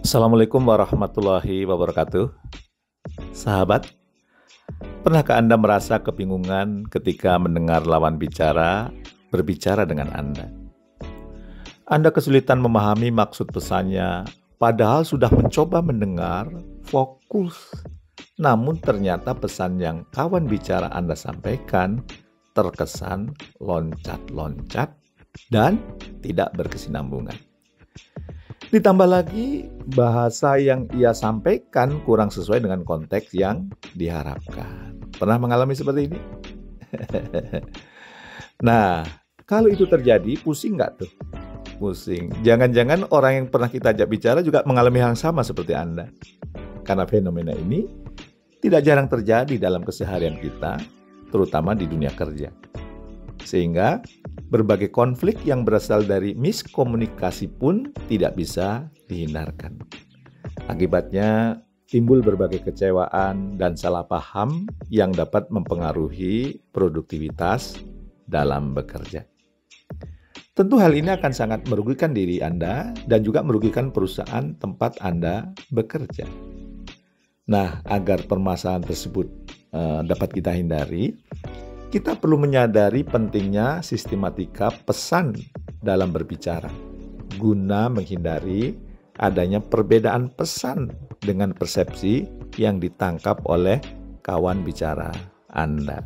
Assalamualaikum warahmatullahi wabarakatuh. Sahabat, pernahkah Anda merasa kebingungan ketika mendengar lawan bicara berbicara dengan Anda? Anda kesulitan memahami maksud pesannya, padahal sudah mencoba mendengar, fokus. Namun ternyata pesan yang kawan bicara Anda sampaikan terkesan loncat-loncat dan tidak berkesinambungan. Ditambah lagi, bahasa yang ia sampaikan kurang sesuai dengan konteks yang diharapkan. Pernah mengalami seperti ini? Nah, kalau itu terjadi, pusing nggak tuh? Pusing. Jangan-jangan orang yang pernah kita ajak bicara juga mengalami hal yang sama seperti Anda. Karena fenomena ini tidak jarang terjadi dalam keseharian kita, terutama di dunia kerja. Sehingga berbagai konflik yang berasal dari miskomunikasi pun tidak bisa dihindarkan. Akibatnya timbul berbagai kecewaan dan salah paham yang dapat mempengaruhi produktivitas dalam bekerja. Tentu hal ini akan sangat merugikan diri Anda dan juga merugikan perusahaan tempat Anda bekerja. Nah, agar permasalahan tersebut dapat kita hindari, kita perlu menyadari pentingnya sistematika pesan dalam berbicara, guna menghindari adanya perbedaan pesan dengan persepsi yang ditangkap oleh kawan bicara Anda.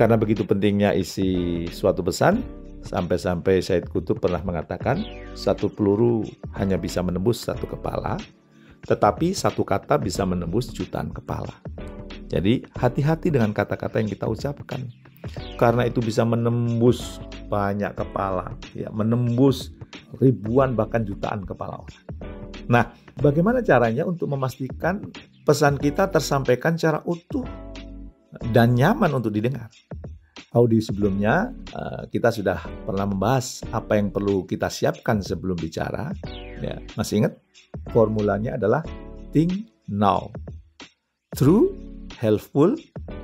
Karena begitu pentingnya isi suatu pesan, sampai-sampai Said Qutb pernah mengatakan, satu peluru hanya bisa menembus satu kepala, tetapi satu kata bisa menembus jutaan kepala. Jadi hati-hati dengan kata-kata yang kita ucapkan, karena itu bisa menembus banyak kepala, ya, menembus ribuan bahkan jutaan kepala orang. Nah, bagaimana caranya untuk memastikan pesan kita tersampaikan secara utuh dan nyaman untuk didengar? Audio sebelumnya kita sudah pernah membahas apa yang perlu kita siapkan sebelum bicara. Ya, masih ingat? Formulanya adalah think now, true, helpful,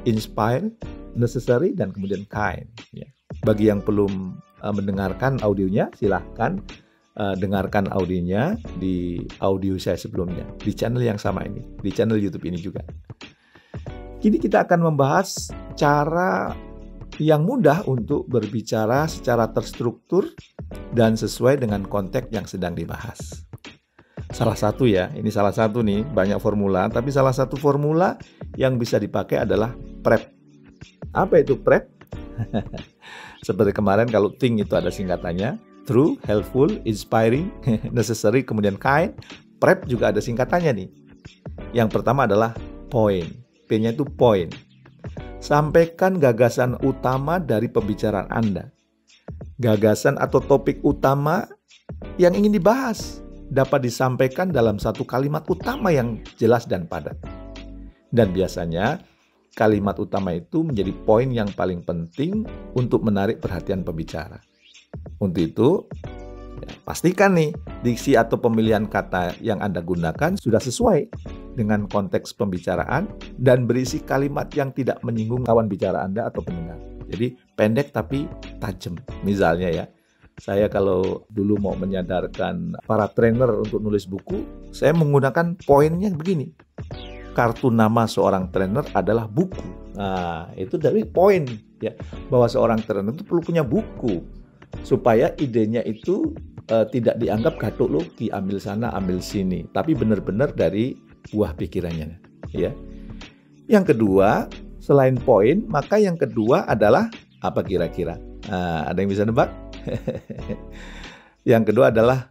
inspire, necessary, dan kemudian kind. Ya. Bagi yang belum mendengarkan audionya, silahkan dengarkan audionya di audio saya sebelumnya, di channel yang sama ini, di channel YouTube ini juga. Kini kita akan membahas cara yang mudah untuk berbicara secara terstruktur dan sesuai dengan konteks yang sedang dibahas. Salah satu ya, ini salah satu nih, banyak formula, tapi salah satu formula yang bisa dipakai adalah PREP. Apa itu PREP? Seperti kemarin kalau think itu ada singkatannya, true, helpful, inspiring, necessary, kemudian kind. PREP juga ada singkatannya nih. Yang pertama adalah point, P-nya itu point. Sampaikan gagasan utama dari pembicaraan Anda. Gagasan atau topik utama yang ingin dibahas dapat disampaikan dalam satu kalimat utama yang jelas dan padat. Dan biasanya kalimat utama itu menjadi poin yang paling penting untuk menarik perhatian pembicara. Untuk itu, ya, pastikan nih diksi atau pemilihan kata yang Anda gunakan sudah sesuai dengan konteks pembicaraan dan berisi kalimat yang tidak menyinggung kawan bicara Anda atau pendengar. Jadi pendek tapi tajam. Misalnya ya, saya kalau dulu mau menyadarkan para trainer untuk nulis buku, saya menggunakan poinnya begini. Kartu nama seorang trainer adalah buku. Nah, itu dari poin ya, bahwa seorang trainer itu perlu punya buku supaya idenya itu tidak dianggap gathologi, ambil sana, ambil sini, tapi benar-benar dari buah pikirannya ya. Yang kedua, selain poin, maka yang kedua adalah apa kira-kira? Nah, ada yang bisa nebak? Yang kedua adalah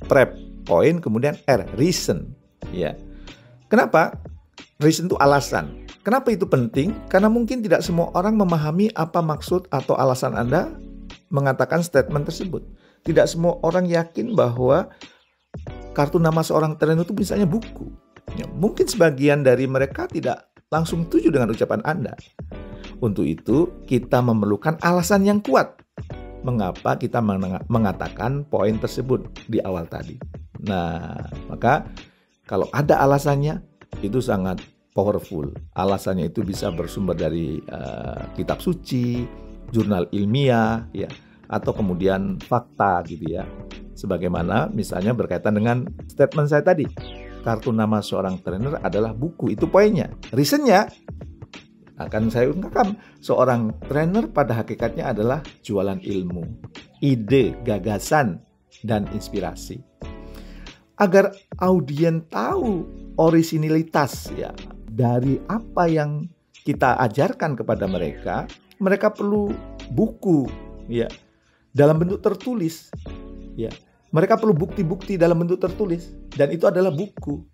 prep, point, kemudian R, reason. Ya. Kenapa? Reason itu alasan. Kenapa itu penting? Karena mungkin tidak semua orang memahami apa maksud atau alasan Anda mengatakan statement tersebut. Tidak semua orang yakin bahwa kartu nama seorang trainer itu misalnya buku. Ya, mungkin sebagian dari mereka tidak langsung setuju dengan ucapan Anda. Untuk itu, kita memerlukan alasan yang kuat mengapa kita mengatakan poin tersebut di awal tadi. Nah, maka kalau ada alasannya, itu sangat powerful. Alasannya itu bisa bersumber dari kitab suci, jurnal ilmiah, ya, atau kemudian fakta gitu ya. Sebagaimana misalnya berkaitan dengan statement saya tadi. Kartu nama seorang trainer adalah buku. Itu poinnya. Reasonnya akan saya ungkapkan. Seorang trainer pada hakikatnya adalah jualan ilmu, ide, gagasan, dan inspirasi. Agar audien tahu orisinilitas ya dari apa yang kita ajarkan kepada mereka, mereka perlu buku ya dalam bentuk tertulis ya. Mereka perlu bukti-bukti dalam bentuk tertulis dan itu adalah buku.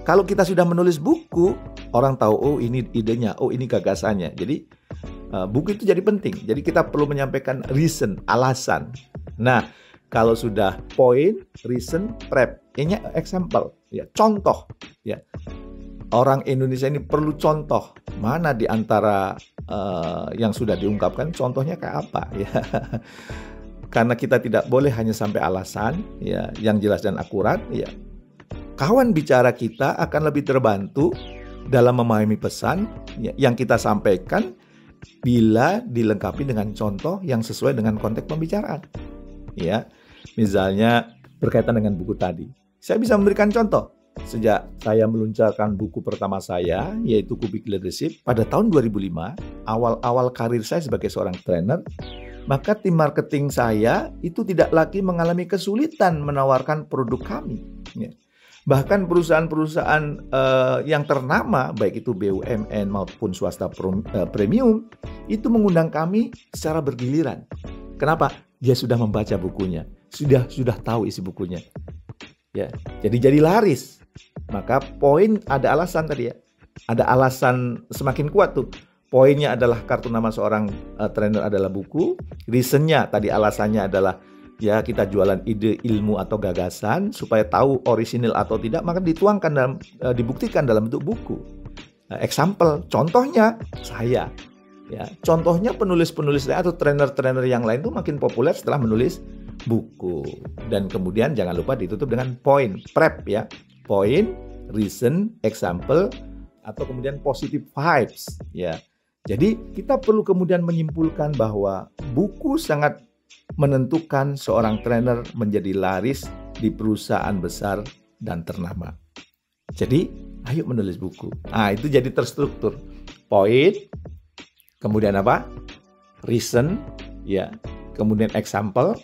Kalau kita sudah menulis buku, orang tahu oh ini idenya, oh ini gagasannya. Jadi buku itu jadi penting. Jadi kita perlu menyampaikan reason, alasan. Nah, kalau sudah point, reason, prep, ini example, ya contoh, ya. Orang Indonesia ini perlu contoh. Mana di antara yang sudah diungkapkan contohnya kayak apa ya. Karena kita tidak boleh hanya sampai alasan ya yang jelas dan akurat ya. Kawan bicara kita akan lebih terbantu dalam memahami pesan ya, yang kita sampaikan bila dilengkapi dengan contoh yang sesuai dengan konteks pembicaraan. Ya. Misalnya berkaitan dengan buku tadi. Saya bisa memberikan contoh. Sejak saya meluncurkan buku pertama saya, yaitu Kubik Leadership, pada tahun 2005, awal-awal karir saya sebagai seorang trainer, maka tim marketing saya itu tidak lagi mengalami kesulitan menawarkan produk kami. Ya. Bahkan perusahaan-perusahaan yang ternama, baik itu BUMN maupun swasta premium, itu mengundang kami secara bergiliran. Kenapa? Dia sudah membaca bukunya, sudah tahu isi bukunya. Ya, jadi laris. Maka poin ada alasan tadi ya. Ada alasan semakin kuat tuh. Poinnya adalah kartu nama seorang trainer adalah buku. Reasonnya tadi alasannya adalah ya kita jualan ide, ilmu atau gagasan supaya tahu orisinil atau tidak, maka dituangkan dalam dibuktikan dalam bentuk buku. Example, contohnya saya. Ya, contohnya penulis-penulis atau trainer-trainer yang lain tuh makin populer setelah menulis buku. Dan kemudian jangan lupa ditutup dengan point, prep ya. Point, reason, example, atau kemudian positive vibes ya. Jadi kita perlu kemudian menyimpulkan bahwa buku sangat menentukan seorang trainer menjadi laris di perusahaan besar dan ternama. Jadi ayo menulis buku. Nah itu jadi terstruktur. Point, kemudian apa? Reason, ya. Kemudian example,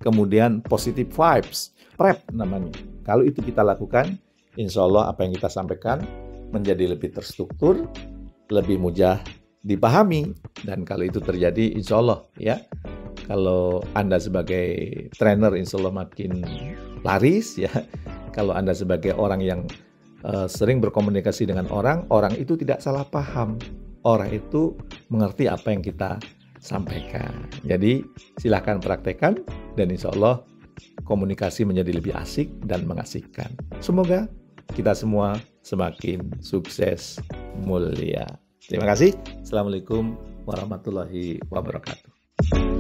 kemudian positive vibes, prep namanya. Kalau itu kita lakukan, insya Allah apa yang kita sampaikan menjadi lebih terstruktur, lebih mudah dipahami. Dan kalau itu terjadi, insya Allah ya, kalau Anda sebagai trainer insya Allah makin laris ya. Kalau Anda sebagai orang yang sering berkomunikasi dengan orang itu tidak salah paham. Orang itu mengerti apa yang kita sampaikan. Jadi silahkan praktekkan dan insya Allah komunikasi menjadi lebih asik dan mengasihkan. Semoga kita semua semakin sukses mulia. Terima kasih. Assalamualaikum warahmatullahi wabarakatuh.